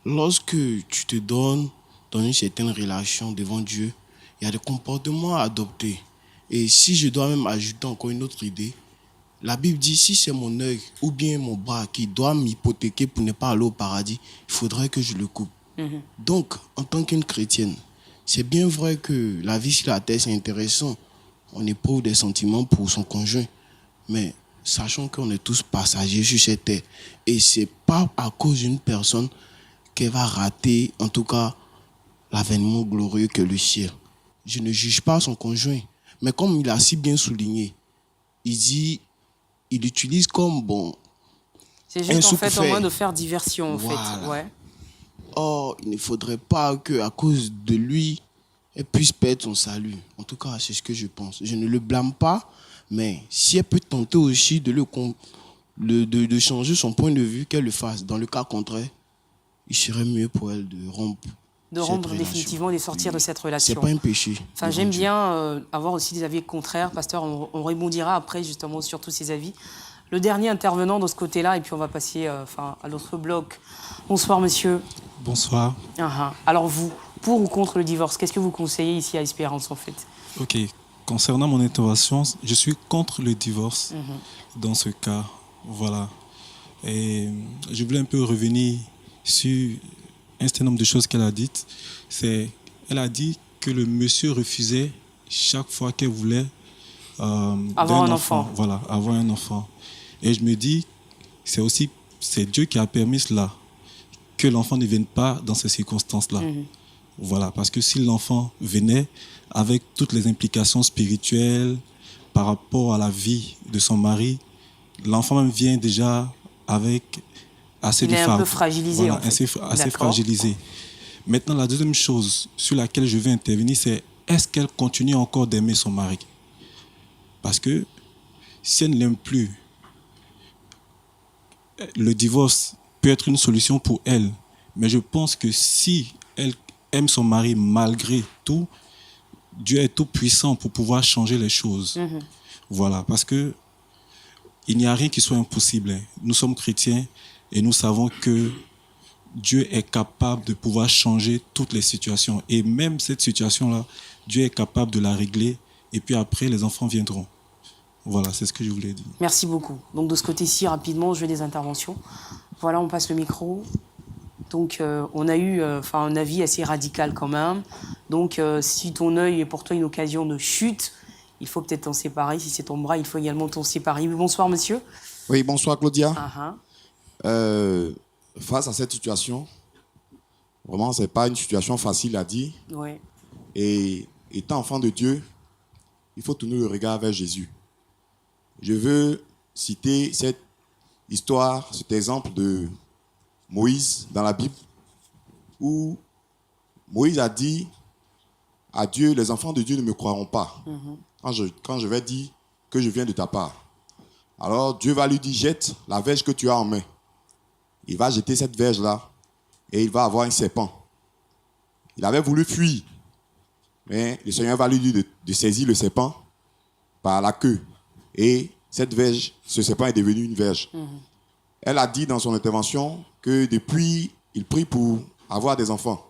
Lorsque tu te donnes dans une certaine relation devant Dieu, il y a des comportements à adopter. Et si je dois même ajouter encore une autre idée, La Bible dit, si c'est mon œil ou bien mon bras qui doit m'hypothéquer pour ne pas aller au paradis, il faudrait que je le coupe. Donc, en tant qu'une chrétienne, c'est bien vrai que la vie sur la terre, c'est intéressant. On éprouve des sentiments pour son conjoint. Mais sachant qu'on est tous passagers sur cette terre. Et c'est pas à cause d'une personne qu'elle va rater, en tout cas, l'avènement glorieux que le ciel. Je ne juge pas son conjoint. Mais comme il a si bien souligné, il utilise comme C'est un juste en fait souffle. au moins de faire diversion en Voilà. fait. Ouais. Or, il ne faudrait pas qu'à cause de lui, elle puisse perdre son salut. En tout cas, c'est ce que je pense. Je ne le blâme pas, mais si elle peut tenter aussi de changer son point de vue, qu'elle le fasse. Dans le cas contraire, il serait mieux pour elle de rompre. De cette rompre relation. définitivement et de sortir de cette C'est relation. pas un péché. Enfin, j'aime bien avoir aussi des avis contraires. Pasteur, on rebondira après justement sur tous ces avis. Le dernier intervenant de ce côté-là, et puis on va passer à l'autre bloc. Bonsoir, monsieur. Bonsoir. Alors vous, pour ou contre le divorce, qu'est-ce que vous conseillez ici à Espérance en fait? Ok. Concernant mon intervention, je suis contre le divorce dans ce cas. Voilà. Et je voulais un peu revenir sur un certain nombre de choses qu'elle a dites. Elle a dit que le monsieur refusait chaque fois qu'elle voulait avoir un enfant. Voilà, avoir un enfant. Et je me dis, c'est Dieu qui a permis cela, que l'enfant ne vienne pas dans ces circonstances-là. Voilà, parce que si l'enfant venait avec toutes les implications spirituelles par rapport à la vie de son mari, l'enfant même vient déjà avec assez de fardeau. Il est un peu fragilisé, voilà, en fait. assez fragilisé. Maintenant, la deuxième chose sur laquelle je vais intervenir, c'est est-ce qu'elle continue encore d'aimer son mari? Parce que si elle ne l'aime plus, le divorce peut être une solution pour elle. Mais je pense que si elle aime son mari malgré tout, Dieu est tout puissant pour pouvoir changer les choses. Voilà, parce que il n'y a rien qui soit impossible. Hein. Nous sommes chrétiens et nous savons que Dieu est capable de pouvoir changer toutes les situations. Et même cette situation-là, Dieu est capable de la régler. Et puis après, les enfants viendront. Voilà, c'est ce que je voulais dire. Merci beaucoup. Donc de ce côté-ci, rapidement, je vais des interventions. Voilà, on passe le micro. Donc on a eu un avis assez radical quand même. Donc si ton œil est pour toi une occasion de chute, il faut peut-être t'en séparer. Si c'est ton bras, il faut également t'en séparer. Bonsoir, monsieur. Oui, bonsoir Claudia. Uh-huh. Face à cette situation, vraiment, ce n'est pas une situation facile à dire. Ouais. Et étant enfant de Dieu, il faut tourner le regard vers Jésus. Je veux citer cette histoire, cet exemple de Moïse dans la Bible, où Moïse a dit à Dieu, les enfants de Dieu ne me croiront pas quand je vais dire que je viens de ta part. Alors Dieu va lui dire, jette la verge que tu as en main. Il va jeter cette verge-là et il va avoir un serpent. Il avait voulu fuir, mais le Seigneur va lui dire de saisir le serpent par la queue. Et cette verge, ce serpent est devenu une verge. Elle a dit dans son intervention que depuis, il prie pour avoir des enfants.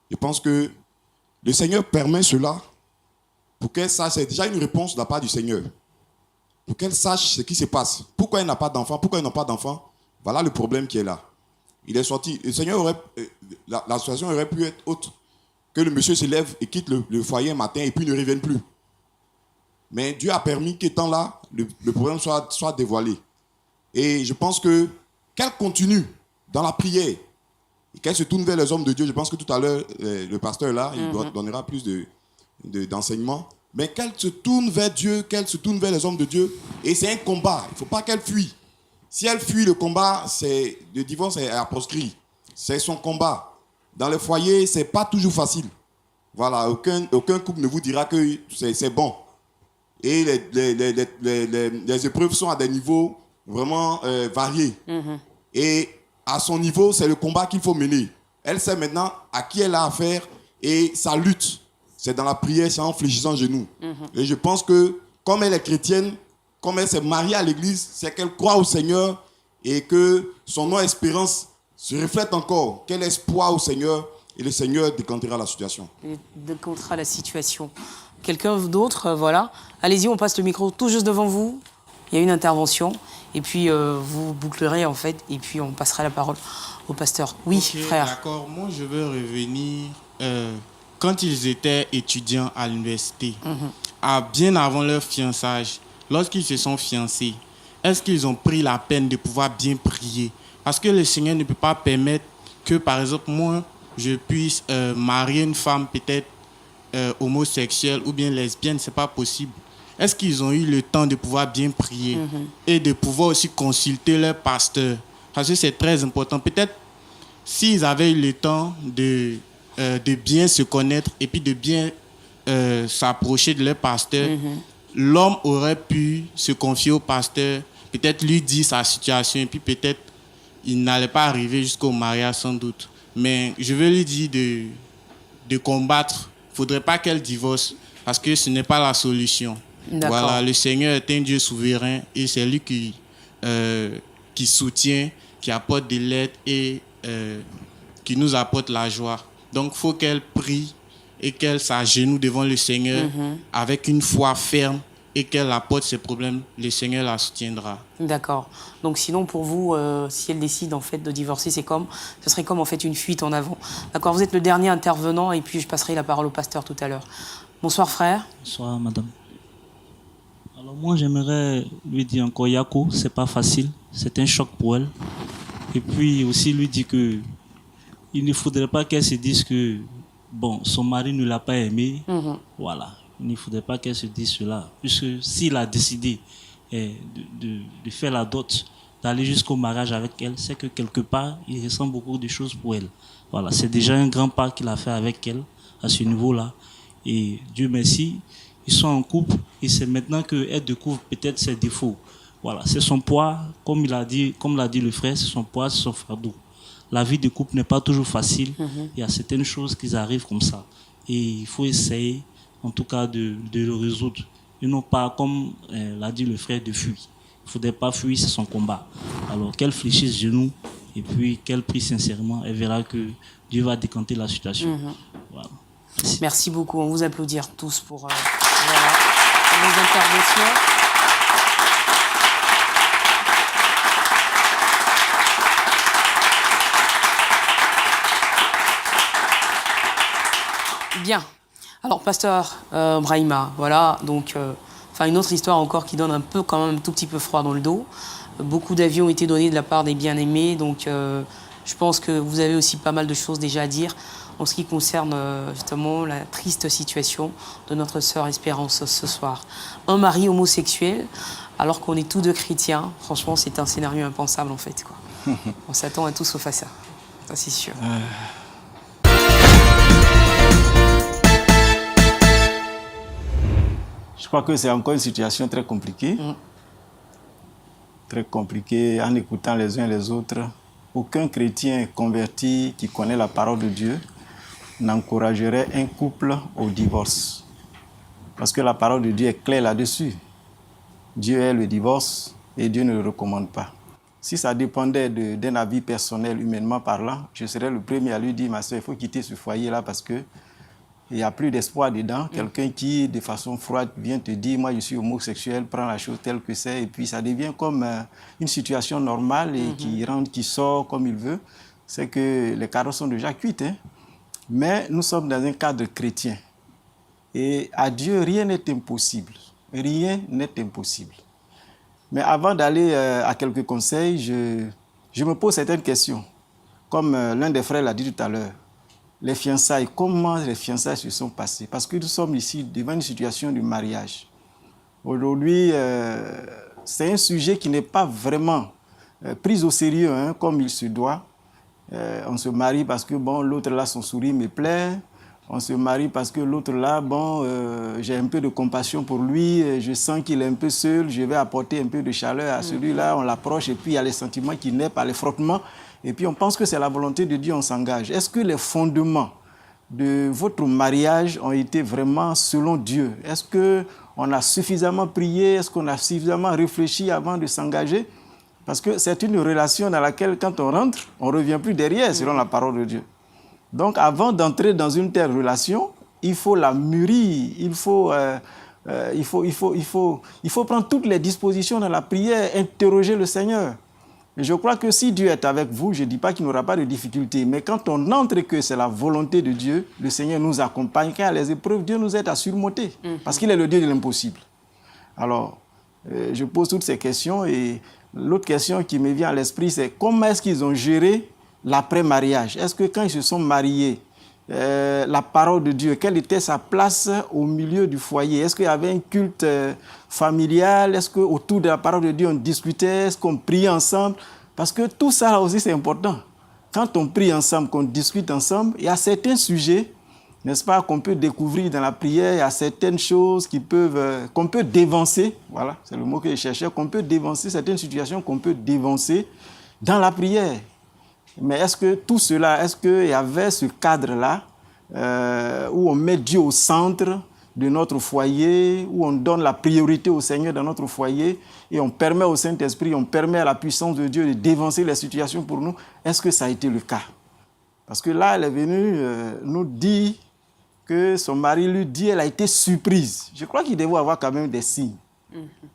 Je pense que le Seigneur permet cela pour qu'elle sache, c'est déjà une réponse de la part du Seigneur. Pour qu'elle sache ce qui se passe. Pourquoi elle n'a pas d'enfant? Pourquoi ils n'ont pas d'enfant? Voilà le problème qui est là. Il est sorti. Le Seigneur la situation aurait pu être autre. Que le monsieur se lève et quitte le foyer un matin et puis ne revienne plus. Mais Dieu a permis qu'étant là, le problème soit dévoilé. Et je pense qu'elle continue dans la prière. Et qu'elle se tourne vers les hommes de Dieu. Je pense que tout à l'heure, le pasteur là, il donnera plus d'enseignements. Mais qu'elle se tourne vers Dieu, qu'elle se tourne vers les hommes de Dieu. Et c'est un combat. Il ne faut pas qu'elle fuit. Si elle fuit le combat, le divorce est à proscrit. C'est son combat. Dans le foyer, ce n'est pas toujours facile. Voilà, aucun couple ne vous dira que c'est bon. Et les épreuves sont à des niveaux vraiment variés. Et à son niveau, c'est le combat qu'il faut mener. Elle sait maintenant à qui elle a affaire et sa lutte. C'est dans la prière, c'est en fléchissant genoux. Et je pense que, comme elle est chrétienne, comme elle s'est mariée à l'église, c'est qu'elle croit au Seigneur et que son nom Espérance se reflète encore. Quel espoir au Seigneur, et le Seigneur décantera la situation. Il décantera la situation. Quelqu'un d'autre, voilà. Allez-y, on passe le micro tout juste devant vous. Il y a une intervention. Et puis, vous bouclerez, en fait. Et puis, on passera la parole au pasteur. Oui, Ok, frère. D'accord, moi je veux revenir. Quand ils étaient étudiants à l'université, bien avant leur fiançage, lorsqu'ils se sont fiancés, est-ce qu'ils ont pris la peine de pouvoir bien prier? Parce que le Seigneur ne peut pas permettre que, par exemple, moi, je puisse marier une femme peut-être homosexuelle ou bien lesbienne, c'est pas possible. Est-ce qu'ils ont eu le temps de pouvoir bien prier et de pouvoir aussi consulter leur pasteur? Parce que c'est très important. Peut-être s'ils avaient eu le temps de bien se connaître et puis de bien s'approcher de leur pasteur, l'homme aurait pu se confier au pasteur, peut-être lui dire sa situation et puis peut-être il n'allait pas arriver jusqu'au mariage sans doute. Mais je veux lui dire de combattre. Il ne faudrait pas qu'elle divorce parce que ce n'est pas la solution. D'accord. Voilà, le Seigneur est un Dieu souverain et c'est lui qui soutient, qui apporte de l'aide et qui nous apporte la joie. Donc, il faut qu'elle prie et qu'elle s'agenouille devant le Seigneur avec une foi ferme et qu'elle apporte ses problèmes. Le Seigneur la soutiendra. D'accord. Donc sinon, pour vous, si elle décide en fait de divorcer, ce serait comme en fait une fuite en avant. D'accord. Vous êtes le dernier intervenant et puis je passerai la parole au pasteur tout à l'heure. Bonsoir frère. Bonsoir madame. Alors moi j'aimerais lui dire encore Yako, c'est pas facile, c'est un choc pour elle. Et puis aussi lui dire que il ne faudrait pas qu'elle se dise que bon, son mari ne l'a pas aimée. Voilà. Il ne faudrait pas qu'elle se dise cela. Puisque s'il a décidé de faire la dot, d'aller jusqu'au mariage avec elle, c'est que quelque part, il ressent beaucoup de choses pour elle. Voilà. C'est déjà un grand pas qu'il a fait avec elle à ce niveau-là. Et Dieu merci, ils sont en couple et c'est maintenant qu'elle découvre peut-être ses défauts. Voilà. C'est son poids, comme l'a dit le frère, c'est son poids, c'est son fardeau. La vie de couple n'est pas toujours facile. Il y a certaines choses qui arrivent comme ça. Et il faut essayer, en tout cas, de le résoudre. Et non pas, comme l'a dit le frère, de fuir. Il ne faudrait pas fuir, c'est son combat. Alors qu'elle fléchisse genoux et puis qu'elle prie sincèrement, elle verra que Dieu va décanter la situation. Voilà. Merci beaucoup. On vous applaudir tous pour vos interventions. Bien. Alors, pasteur Brahima, voilà, donc, une autre histoire encore qui donne un peu, quand même, un tout petit peu froid dans le dos. Beaucoup d'avis ont été donnés de la part des bien-aimés, donc je pense que vous avez aussi pas mal de choses déjà à dire en ce qui concerne justement la triste situation de notre sœur Espérance ce soir. Un mari homosexuel, alors qu'on est tous deux chrétiens, franchement, c'est un scénario impensable en fait, quoi. On s'attend à tout sauf à ça, ça c'est sûr. Je crois que c'est encore une situation très compliquée. Très compliquée en écoutant les uns les autres. Aucun chrétien converti qui connaît la parole de Dieu n'encouragerait un couple au divorce. Parce que la parole de Dieu est claire là-dessus. Dieu est le divorce et Dieu ne le recommande pas. Si ça dépendait d'un avis personnel, humainement parlant, je serais le premier à lui dire, ma soeur, il faut quitter ce foyer-là parce que il n'y a plus d'espoir dedans. Quelqu'un qui, de façon froide, vient te dire, moi je suis homosexuel, prends la chose telle que c'est, et puis ça devient comme une situation normale et qui rentre, qui sort comme il veut. C'est que les carottes sont déjà cuites. Hein. Mais nous sommes dans un cadre chrétien. Et à Dieu, rien n'est impossible. Rien n'est impossible. Mais avant d'aller à quelques conseils, je me pose certaines questions. Comme l'un des frères l'a dit tout à l'heure. Les fiançailles, comment les fiançailles se sont passées? Parce que nous sommes ici devant une situation de mariage. Aujourd'hui, c'est un sujet qui n'est pas vraiment pris au sérieux, hein, comme il se doit. On se marie parce que bon, l'autre là, son sourire me plaît. On se marie parce que l'autre là, bon, j'ai un peu de compassion pour lui. Je sens qu'il est un peu seul. Je vais apporter un peu de chaleur à celui-là. On l'approche et puis il y a les sentiments qui naissent par les frottements. Et puis on pense que c'est la volonté de Dieu, on s'engage. Est-ce que les fondements de votre mariage ont été vraiment selon Dieu? Est-ce qu'on a suffisamment prié? Est-ce qu'on a suffisamment réfléchi avant de s'engager? Parce que c'est une relation dans laquelle, quand on rentre, on ne revient plus derrière, selon la parole de Dieu. Donc avant d'entrer dans une telle relation, il faut la mûrir, il faut il faut prendre toutes les dispositions dans la prière, interroger le Seigneur. Et je crois que si Dieu est avec vous, je ne dis pas qu'il n'y aura pas de difficultés, mais quand on entre que c'est la volonté de Dieu, le Seigneur nous accompagne, car les épreuves, Dieu nous aide à surmonter, parce qu'il est le Dieu de l'impossible. Alors, je pose toutes ces questions et l'autre question qui me vient à l'esprit, c'est comment est-ce qu'ils ont géré l'après-mariage? Est-ce que quand ils se sont mariés, la parole de Dieu, quelle était sa place au milieu du foyer? Est-ce qu'il y avait un culte familial? Est-ce qu'autour de la parole de Dieu, on discutait? Est-ce qu'on priait ensemble? Parce que tout ça là aussi, c'est important. Quand on prie ensemble, qu'on discute ensemble, il y a certains sujets, n'est-ce pas, qu'on peut découvrir dans la prière. Il y a certaines choses qu'on peut dévancer. Voilà, c'est le mot que je cherchais. Qu'on peut dévancer, certaines situations qu'on peut dévancer dans la prière. Mais est-ce que tout cela, est-ce qu'il y avait ce cadre-là où on met Dieu au centre de notre foyer, où on donne la priorité au Seigneur dans notre foyer et on permet au Saint-Esprit, on permet à la puissance de Dieu de dévancer les situations pour nous? Est-ce que ça a été le cas? Parce que là, elle est venue nous dire que son mari lui dit qu'elle a été surprise. Je crois qu'il devait avoir quand même des signes.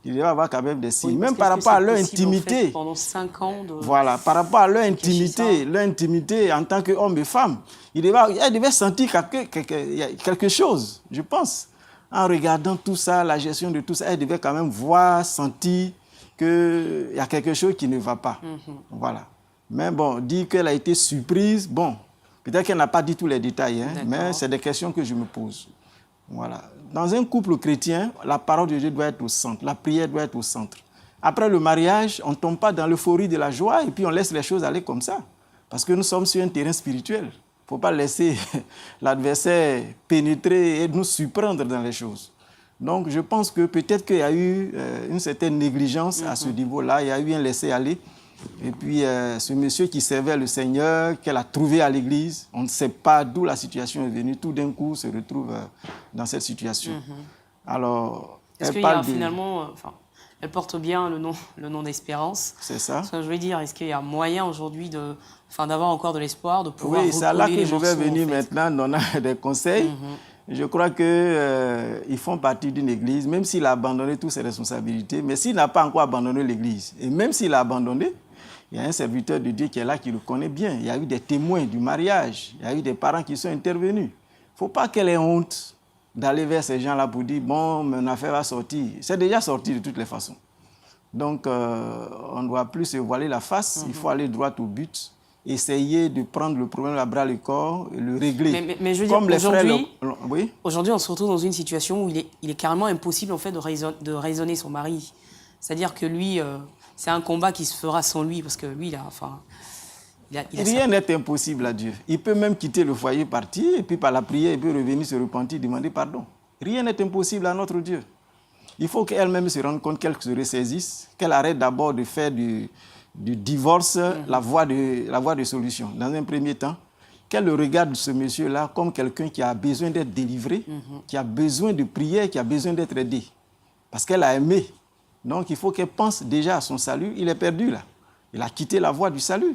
Il devait avoir quand même des signes. Oui, même par rapport à leur intimité. En fait, pendant 5 ans de... Voilà, par rapport à leur intimité en tant qu'homme et femme, elle devait sentir quelque chose, je pense. En regardant tout ça, la gestion de tout ça, elle devait quand même voir, sentir qu'il y a quelque chose qui ne va pas. Voilà. Mais bon, dire qu'elle a été surprise, bon, peut-être qu'elle n'a pas dit tous les détails, hein, mais c'est des questions que je me pose. Voilà. Dans un couple chrétien, la parole de Dieu doit être au centre, la prière doit être au centre. Après le mariage, on ne tombe pas dans l'euphorie de la joie et puis on laisse les choses aller comme ça. Parce que nous sommes sur un terrain spirituel. Il ne faut pas laisser l'adversaire pénétrer et nous surprendre dans les choses. Donc je pense que peut-être qu'il y a eu une certaine négligence à ce niveau-là, il y a eu un laisser-aller. Et puis, ce monsieur qui servait le Seigneur, qu'elle a trouvé à l'église, on ne sait pas d'où la situation est venue, tout d'un coup se retrouve dans cette situation. Alors, est-ce qu'il y a finalement, elle porte bien le nom d'Espérance. C'est ça. Ce que je veux dire, est-ce qu'il y a moyen aujourd'hui d'avoir encore de l'espoir, de pouvoir recoller les morceaux? Oui, c'est là que je vais venir maintenant donner des conseils. Je crois qu'ils font partie d'une église, même s'il a abandonné toutes ses responsabilités, mais s'il n'a pas encore abandonné l'église, et même s'il a abandonné, il y a un serviteur de Dieu qui est là, qui le connaît bien. Il y a eu des témoins du mariage. Il y a eu des parents qui sont intervenus. Il ne faut pas qu'elle ait honte d'aller vers ces gens-là pour dire « bon, mon affaire va sortir ». C'est déjà sorti de toutes les façons. Donc, on ne doit plus se voiler la face. Il faut aller droit au but. Essayer de prendre le problème à bras le corps et le régler. Mais je veux dire, aujourd'hui, on se retrouve dans une situation où il est carrément impossible en fait, de raisonner son mari. C'est-à-dire que lui... c'est un combat qui se fera sans lui, parce que lui, rien n'est impossible à Dieu. Il peut même quitter le foyer, partir, et puis par la prière, il peut revenir se repentir, demander pardon. Rien n'est impossible à notre Dieu. Il faut qu'elle-même se rende compte qu'elle se ressaisisse, qu'elle arrête d'abord de faire du divorce la voie de solution. Dans un premier temps, qu'elle regarde ce monsieur-là comme quelqu'un qui a besoin d'être délivré, qui a besoin de prière, qui a besoin d'être aidé. Parce qu'elle a aimé. Donc, il faut qu'elle pense déjà à son salut. Il est perdu, là. Il a quitté la voie du salut.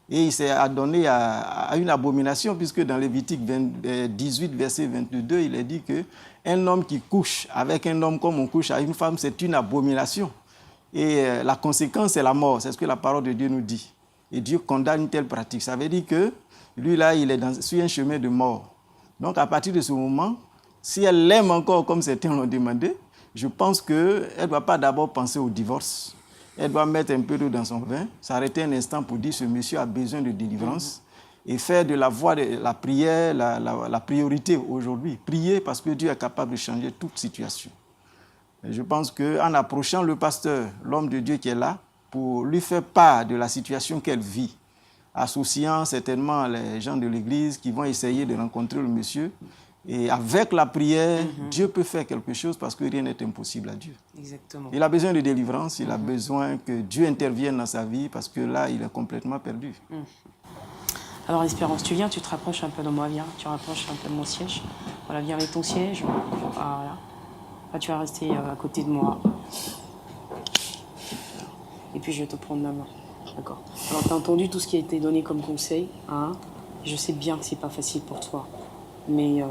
Et il s'est adonné à une abomination, puisque dans Lévitique 18, verset 22, il est dit qu'un homme qui couche avec un homme comme on couche avec une femme, c'est une abomination. Et la conséquence, c'est la mort. C'est ce que la parole de Dieu nous dit. Et Dieu condamne une telle pratique. Ça veut dire que lui, là, il est sur un chemin de mort. Donc, à partir de ce moment, si elle l'aime encore comme certains l'ont demandé, je pense qu'elle ne doit pas d'abord penser au divorce. Elle doit mettre un peu d'eau dans son vin, s'arrêter un instant pour dire que ce monsieur a besoin de délivrance et faire de la voie de la prière la priorité aujourd'hui. Prier parce que Dieu est capable de changer toute situation. Et je pense qu'en approchant le pasteur, l'homme de Dieu qui est là, pour lui faire part de la situation qu'elle vit, associant certainement les gens de l'église qui vont essayer de rencontrer le monsieur, et avec la prière, Dieu peut faire quelque chose parce que rien n'est impossible à Dieu. Exactement. Il a besoin de délivrance, il a besoin que Dieu intervienne dans sa vie parce que là, il est complètement perdu. Alors, Espérance, tu viens, tu te rapproches un peu de moi, viens, tu rapproches un peu de mon siège. Voilà, viens avec ton siège. Voilà. Là, tu vas rester à côté de moi. Et puis, je vais te prendre la main. D'accord. Alors, tu as entendu tout ce qui a été donné comme conseil, hein. Je sais bien que c'est pas facile pour toi. Mais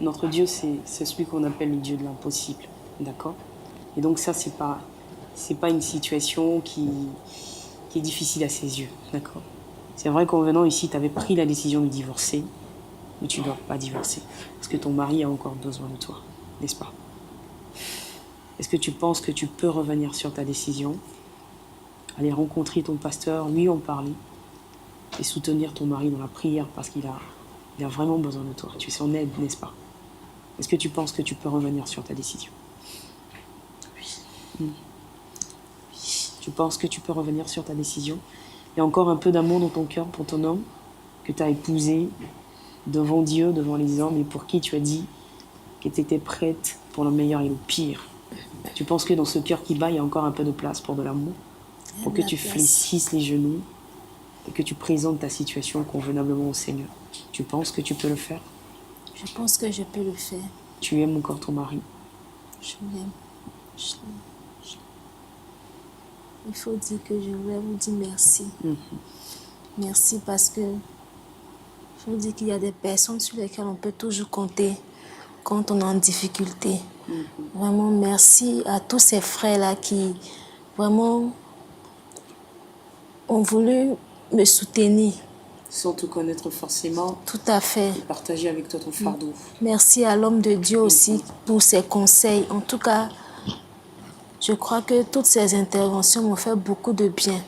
notre Dieu, c'est celui qu'on appelle le Dieu de l'impossible. D'accord. Et donc ça, c'est pas une situation qui est difficile à ses yeux. D'accord. C'est vrai qu'en venant ici, tu avais pris la décision de divorcer, mais tu ne dois pas divorcer. Parce que ton mari a encore besoin de toi, n'est-ce pas? Est-ce que tu penses que tu peux revenir sur ta décision, aller rencontrer ton pasteur, lui en parler, et soutenir ton mari dans la prière parce qu'il a vraiment besoin de toi. Tu es son aide, n'est-ce pas? Est-ce que tu penses que tu peux revenir sur ta décision? Oui. Tu penses que tu peux revenir sur ta décision? Il y a encore un peu d'amour dans ton cœur pour ton homme que tu as épousé devant Dieu, devant les hommes, et pour qui tu as dit que tu étais prête pour le meilleur et le pire. Tu penses que dans ce cœur qui bat, il y a encore un peu de place pour de l'amour? Pour que tu fléchisses les genoux et que tu présentes ta situation convenablement au Seigneur. Tu penses que tu peux le faire? Je pense que je peux le faire. Tu aimes encore ton mari? Je l'aime. Il faut dire que je voulais vous dire merci. Merci parce que il faut dire qu'il y a des personnes sur lesquelles on peut toujours compter quand on est en difficulté. Vraiment, merci à tous ces frères-là qui vraiment ont voulu me soutenir. Sans te connaître forcément. Tout à fait. Et partager avec toi ton fardeau. Merci à l'homme de Dieu aussi pour ses conseils. En tout cas, je crois que toutes ces interventions m'ont fait beaucoup de bien.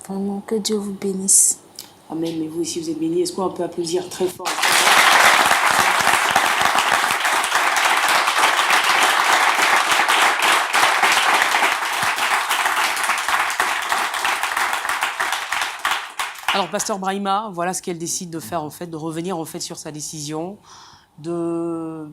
Vraiment, que Dieu vous bénisse. Amen. Mais vous aussi, vous êtes bénis. Est-ce qu'on peut applaudir très fort? Alors, Pasteur Brahima, voilà ce qu'elle décide de faire, en fait, de revenir en fait sur sa décision, de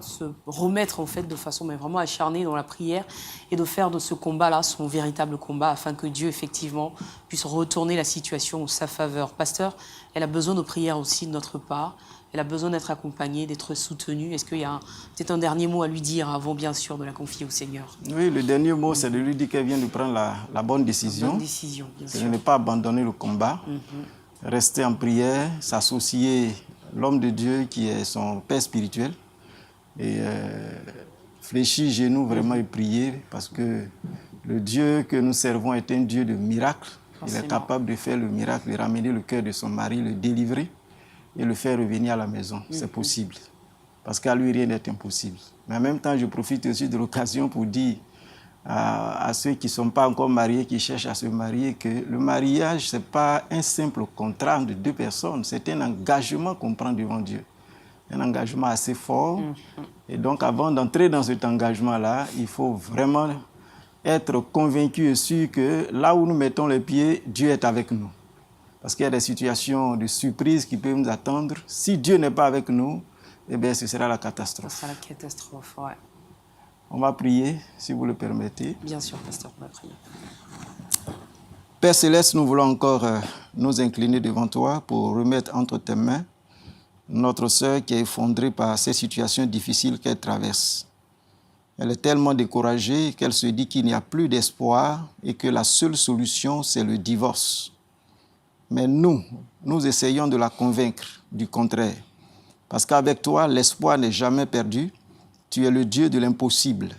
se remettre en fait de façon mais vraiment acharnée dans la prière et de faire de ce combat-là son véritable combat afin que Dieu effectivement puisse retourner la situation en sa faveur. Pasteur, elle a besoin de prière aussi de notre part. Elle a besoin d'être accompagnée, d'être soutenue. Est-ce qu'il y a peut-être un dernier mot à lui dire avant, bien sûr, de la confier au Seigneur? Oui, le dernier mot, c'est de lui dire qu'elle vient de prendre la bonne décision. La bonne décision, bien sûr. De ne pas abandonner le combat, rester en prière, s'associer l'homme de Dieu qui est son père spirituel et fléchir genoux vraiment et prier parce que le Dieu que nous servons est un Dieu de miracles. Il est capable de faire le miracle, de ramener le cœur de son mari, le délivrer et le faire revenir à la maison. C'est possible. Parce qu'à lui, rien n'est impossible. Mais en même temps, je profite aussi de l'occasion pour dire à ceux qui ne sont pas encore mariés, qui cherchent à se marier, que le mariage, ce n'est pas un simple contrat de deux personnes. C'est un engagement qu'on prend devant Dieu. Un engagement assez fort. Et donc, avant d'entrer dans cet engagement-là, il faut vraiment être convaincu et sûr que là où nous mettons les pieds, Dieu est avec nous. Parce qu'il y a des situations de surprise qui peuvent nous attendre. Si Dieu n'est pas avec nous, eh bien, ce sera la catastrophe. Ce sera la catastrophe, ouais. On va prier, si vous le permettez. Bien sûr, pasteur, on va prier. Père Céleste, nous voulons encore nous incliner devant toi pour remettre entre tes mains notre sœur qui est effondrée par ces situations difficiles qu'elle traverse. Elle est tellement découragée qu'elle se dit qu'il n'y a plus d'espoir et que la seule solution, c'est le divorce. Mais nous essayons de la convaincre du contraire. Parce qu'avec toi, l'espoir n'est jamais perdu. Tu es le Dieu de l'impossible,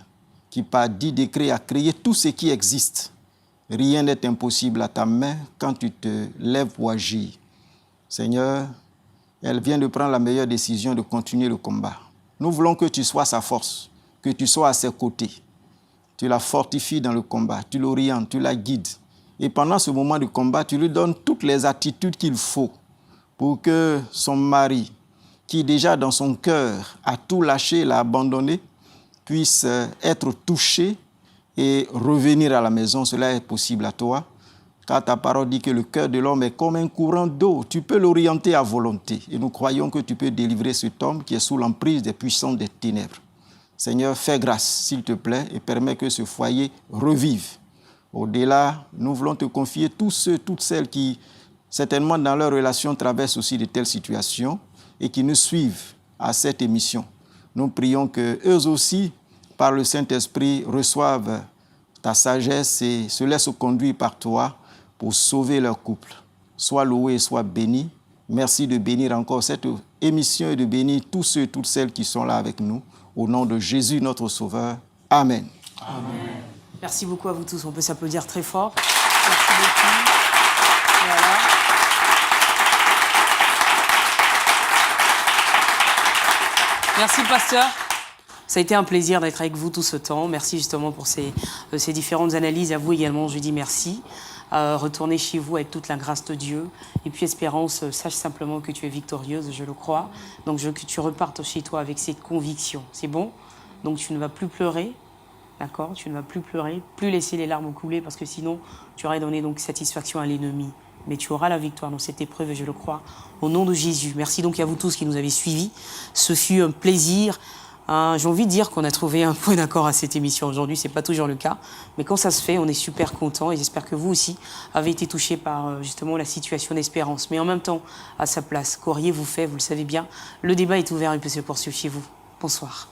qui par 10 décrets a créé tout ce qui existe. Rien n'est impossible à ta main quand tu te lèves pour agir. Seigneur, elle vient de prendre la meilleure décision de continuer le combat. Nous voulons que tu sois sa force, que tu sois à ses côtés. Tu la fortifies dans le combat, tu l'orientes, tu la guides. Et pendant ce moment de combat, tu lui donnes toutes les attitudes qu'il faut pour que son mari, qui déjà dans son cœur a tout lâché, l'a abandonné, puisse être touché et revenir à la maison. Cela est possible à toi, car ta parole dit que le cœur de l'homme est comme un courant d'eau. Tu peux l'orienter à volonté. Et nous croyons que tu peux délivrer cet homme qui est sous l'emprise des puissances des ténèbres. Seigneur, fais grâce, s'il te plaît, et permets que ce foyer revive. Au-delà, nous voulons te confier tous ceux, toutes celles qui, certainement dans leur relation, traversent aussi de telles situations et qui nous suivent à cette émission. Nous prions qu'eux aussi, par le Saint-Esprit, reçoivent ta sagesse et se laissent conduire par toi pour sauver leur couple. Sois loué et sois béni. Merci de bénir encore cette émission et de bénir tous ceux et toutes celles qui sont là avec nous. Au nom de Jésus, notre Sauveur. Amen. Amen. Merci beaucoup à vous tous. On peut s'applaudir très fort. Merci beaucoup. Voilà. Merci, pasteur. Ça a été un plaisir d'être avec vous tout ce temps. Merci justement pour ces différentes analyses. À vous également, je dis merci. Retournez chez vous avec toute la grâce de Dieu. Et puis, Espérance, sache simplement que tu es victorieuse, je le crois. Donc, que tu repartes chez toi avec cette conviction. C'est bon? Donc, tu ne vas plus pleurer. D'accord? Tu ne vas plus pleurer, plus laisser les larmes couler, parce que sinon, tu aurais donné donc satisfaction à l'ennemi. Mais tu auras la victoire dans cette épreuve, et je le crois, au nom de Jésus. Merci donc à vous tous qui nous avez suivis. Ce fut un plaisir. J'ai envie de dire qu'on a trouvé un point d'accord à cette émission aujourd'hui. Ce n'est pas toujours le cas. Mais quand ça se fait, on est super content. Et j'espère que vous aussi avez été touchés par justement la situation d'Espérance. Mais en même temps, à sa place, qu'auriez-vous fait? Vous le savez bien. Le débat est ouvert et peut se poursuivre chez vous. Bonsoir.